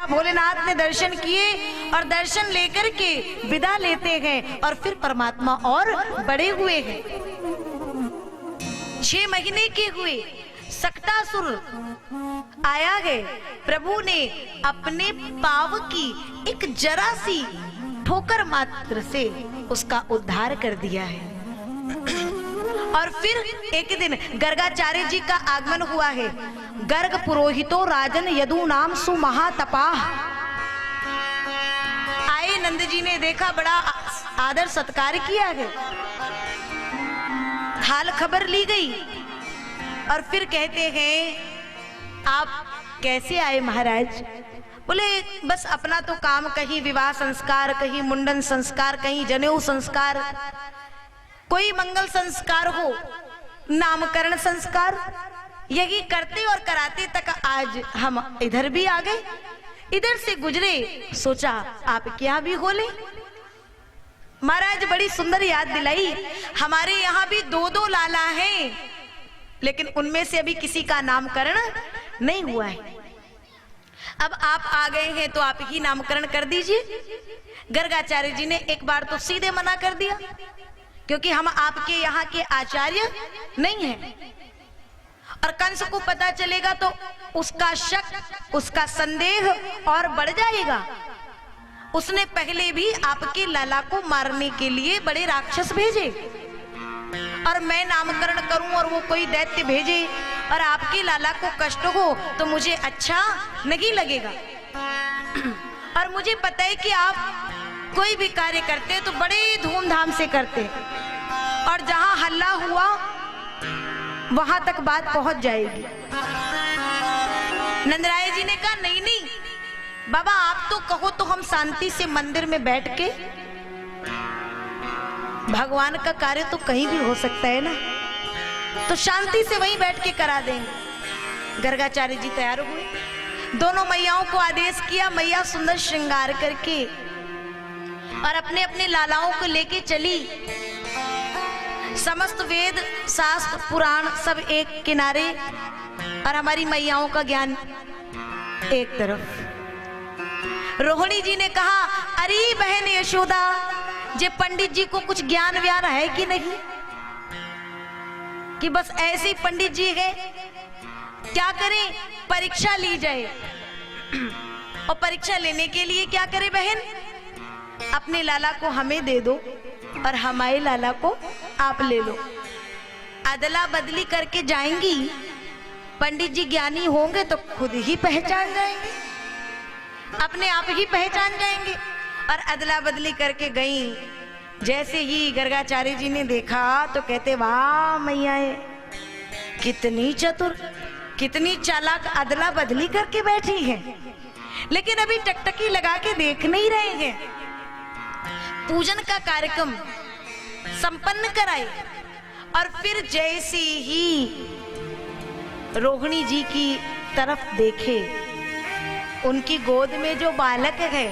भोलेनाथ ने दर्शन किए और दर्शन लेकर के विदा लेते हैं और फिर परमात्मा और बड़े हुए हैं। 6 महीने के हुए, सक्टासुर आया है। प्रभु ने अपने पाव की एक जरा सी ठोकर मात्र से उसका उद्धार कर दिया है। और फिर एक दिन गर्गाचार्य जी का आगमन हुआ है। गर्ग पुरोहितो राजन यदु नाम सुमहातपाह आए। नंद जी ने देखा, बड़ा आदर सत्कार किया है, हाल खबर ली गई और फिर कहते हैं आप कैसे आए महाराज? बोले बस अपना तो काम, कहीं विवाह संस्कार, कहीं मुंडन संस्कार, कहीं जनेऊ संस्कार, कोई मंगल संस्कार हो, नामकरण संस्कार, यही करते और कराते तक आज हम इधर भी आ गए। इधर से गुजरे, सोचा आप क्या भी बोले। महाराज बड़ी सुंदर याद दिलाई। हमारे यहाँ भी 2-2 लाला हैं, लेकिन उनमें से अभी किसी का नामकरण नहीं हुआ है। अब आप आ गए हैं तो आप ही नामकरण कर दीजिए। गर्गाचार्य जी ने एक बार तो सीधे मना कर दिया, क्योंकि हम आपके यहाँ के आचार्य नहीं हैं। और कंस को पता चलेगा तो उसका शक, उसका संदेह और बढ़ जाएगा। उसने पहले भी आपके लाला को मारने के लिए बड़े राक्षस भेजे, और मैं नामकरण करूं और वो कोई दैत्य भेजे और आपके लाला को कष्ट हो तो मुझे अच्छा नहीं लगेगा। और मुझे पता है कि आप कोई भी कार्य करते तो बड़े धूमधाम से करते, और जहां हल्ला हुआ वहां तक बात पहुंच जाएगी। नंदराय जी ने कहा नहीं नहीं बाबा, आप तो कहो तो हम शांति से मंदिर में बैठ के, भगवान का कार्य तो कहीं भी हो सकता है ना, तो शांति से वहीं बैठ के करा देंगे। गर्गाचार्य जी तैयार हुए, दोनों मैयाओं को आदेश किया। मैया सुंदर श्रृंगार करके और अपने अपने लालाओं को लेके चली। समस्त वेद शास्त्र पुराण सब एक किनारे और हमारी मैयाओं का ज्ञान एक तरफ। रोहिणी जी ने कहा, अरे बहन यशोदा, जे पंडित जी को कुछ ज्ञान व्यान है कि नहीं, कि बस ऐसे ही पंडित जी है? क्या करें? परीक्षा ली जाए। और परीक्षा लेने के लिए क्या करे बहन? अपने लाला को हमें दे दो और हमारे लाला को आप ले लो। अदला बदली करके जाएंगी, पंडित जी ज्ञानी होंगे तो खुद ही पहचान जाएंगे, अपने आप ही पहचान जाएंगे। और अदला बदली करके गई। जैसे ही गर्गाचार्य जी ने देखा तो कहते, वाह मैया कितनी चतुर, कितनी चालाक, अदला बदली करके बैठी है। लेकिन अभी टकटकी लगा के देख नहीं रहे हैं। पूजन का कार्यक्रम संपन्न कराए और फिर जैसे ही रोहिणी जी की तरफ देखे, उनकी गोद में जो बालक है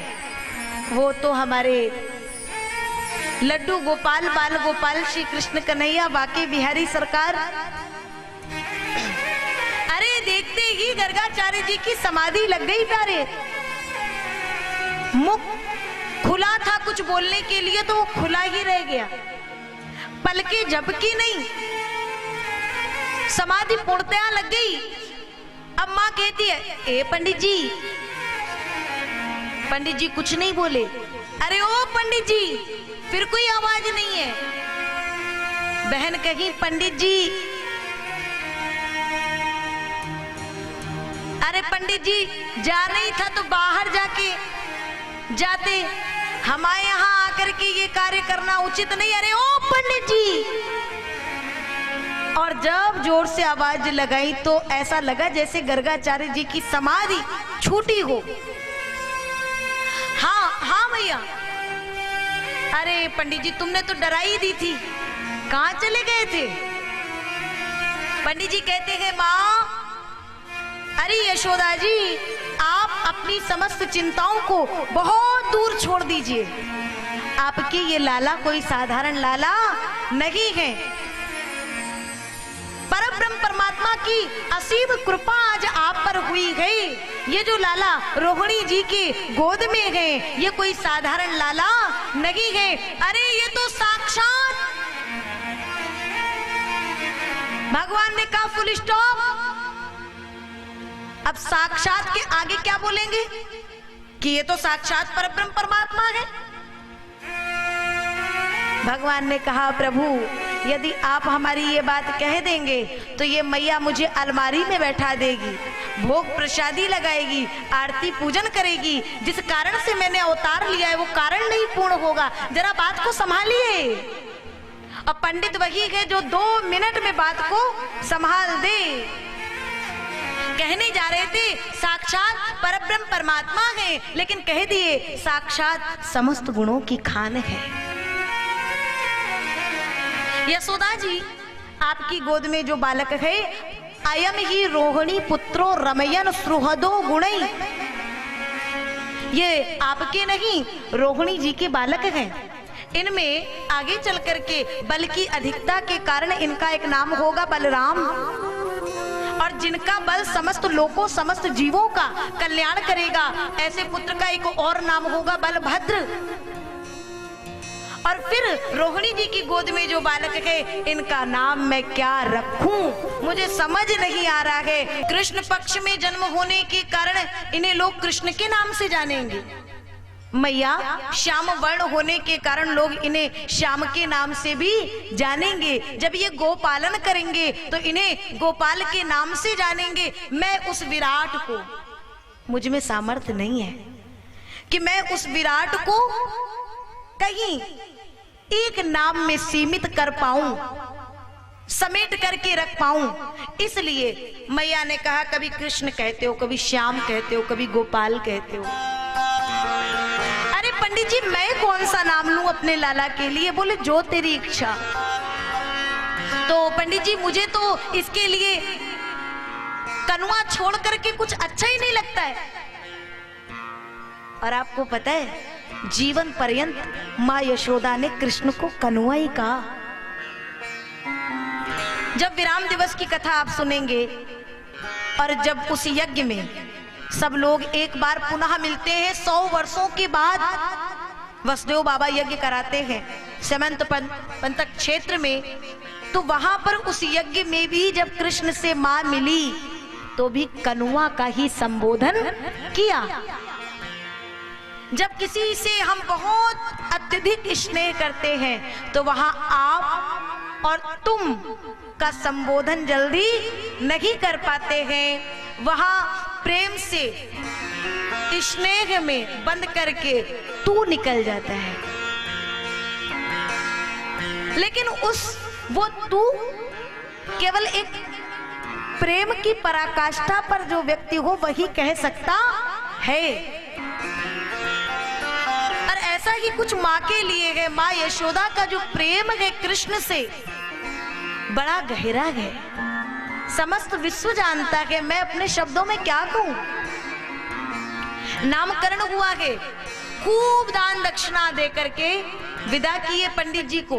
वो तो हमारे लड्डू गोपाल, बाल गोपाल श्री कृष्ण कन्हैया बाके बिहारी सरकार। अरे देखते ही गर्गाचार्य जी की समाधि लग गई प्यारे। मुख खुला था कुछ बोलने के लिए तो वो खुला ही रह गया, पलके झपकी नहीं, समाधि पूर्णतया लग गई। अब माँ कहती है, ए पंडित जी। पंडित जी कुछ नहीं बोले। अरे ओ पंडित जी, फिर कोई आवाज नहीं है। बहन कही, पंडित जी। अरे पंडित जी जाना ही था तो बाहर जाके जाते, हमारे यहाँ आकर के ये कार्य करना उचित नहीं। अरे ओ पंडित जी। और जब जोर से आवाज लगाई तो ऐसा लगा जैसे गर्गाचार्य जी की समाधि छूटी हो। हाँ हाँ भैया। अरे पंडित जी तुमने तो डरा ही दी थी, कहाँ चले गए थे? पंडित जी कहते हैं, माँ अरे यशोदा जी, आप अपनी समस्त चिंताओं को बहुत दूर छोड़ दीजिए। आपके ये लाला कोई साधारण लाला नहीं है, परब्रह्म परमात्मा परमात्मा की असीम कृपा आज आप पर हुई है। ये जो लाला रोहिणी जी की गोद में है, ये कोई साधारण लाला नहीं है। अरे ये तो साक्षात भगवान ने कहा फुल स्टॉप। अब साक्षात के आगे क्या बोलेंगे कि ये तो साक्षात परब्रह्म परमात्मा है। भगवान ने कहा प्रभु यदि आप हमारी ये बात कह देंगे तो ये मैया मुझे अलमारी में बैठा देगी, भोग प्रसादी लगाएगी, आरती पूजन करेगी। जिस कारण से मैंने अवतार लिया है वो कारण नहीं पूर्ण होगा। जरा बात को संभालिए। और पंडित वही है जो 2 मिनट में बात को संभाल दे। कहने जा रहे थे साक्षात परब्रह्म परमात्मा है, लेकिन कह दिए साक्षात समस्त गुणों की खान है। यशोदा जी आपकी गोद में जो बालक है, अयम ही रोहिणी पुत्रो रमयन सुहृदो गुणै, ये आपके नहीं रोहिणी जी के बालक हैं। इनमें आगे चल करके बल की अधिकता के कारण इनका एक नाम होगा बलराम, और जिनका बल समस्त लोगों समस्त जीवों का कल्याण करेगा, ऐसे पुत्र का एक और नाम होगा बलभद्र। और फिर रोहिणी जी की गोद में जो बालक है, इनका नाम मैं क्या रखूं मुझे समझ नहीं आ रहा है। कृष्ण पक्ष में जन्म होने के कारण इन्हें लोग कृष्ण के नाम से जानेंगे। मैया श्याम वर्ण होने के कारण लोग इन्हें श्याम के नाम से भी जानेंगे। जब ये गोपालन करेंगे तो इन्हें गोपाल के नाम से जानेंगे। मैं उस विराट को, मुझ में सामर्थ्य नहीं है कि मैं उस विराट को कहीं एक नाम में सीमित कर पाऊं, समेट करके रख पाऊं। इसलिए मैया ने कहा कभी कृष्ण कहते हो, कभी श्याम कहते हो, कभी गोपाल कहते हो। अरे पंडित जी मैं कौन सा नाम लूं अपने लाला के लिए? बोले जो तेरी इच्छा। तो पंडित जी मुझे तो इसके लिए कनुआ छोड़ करके कुछ अच्छा ही नहीं लगता है। और आपको पता है जीवन पर्यंत माँ यशोदा ने कृष्ण को कनुआ ही कहा। जब विराम दिवस की कथा आप सुनेंगे और जब उस यज्ञ में सब लोग एक बार पुनः मिलते हैं 100 वर्षों के बाद, वसुदेव बाबा यज्ञ कराते हैं समंत पंतक क्षेत्र में, तो वहां पर उस यज्ञ में भी जब कृष्ण से मां मिली तो भी कनुआ का ही संबोधन किया। जब किसी से हम बहुत अत्यधिक स्नेह करते हैं तो वहां आप और तुम का संबोधन जल्दी नहीं कर पाते हैं। वहां प्रेम से स्नेह में बंद करके तू निकल जाता है। लेकिन वो तू केवल एक प्रेम की पराकाष्ठा पर जो व्यक्ति हो वही कह सकता है। और ऐसा ही कुछ माँ के लिए है। माँ यशोदा का जो प्रेम है कृष्ण से बड़ा गहरा है, समस्त विश्व जानता है। मैं अपने शब्दों में क्या कहूं। नामकरण हुआ है, खूब दान दक्षिणा दे करके विदा किए पंडित जी को।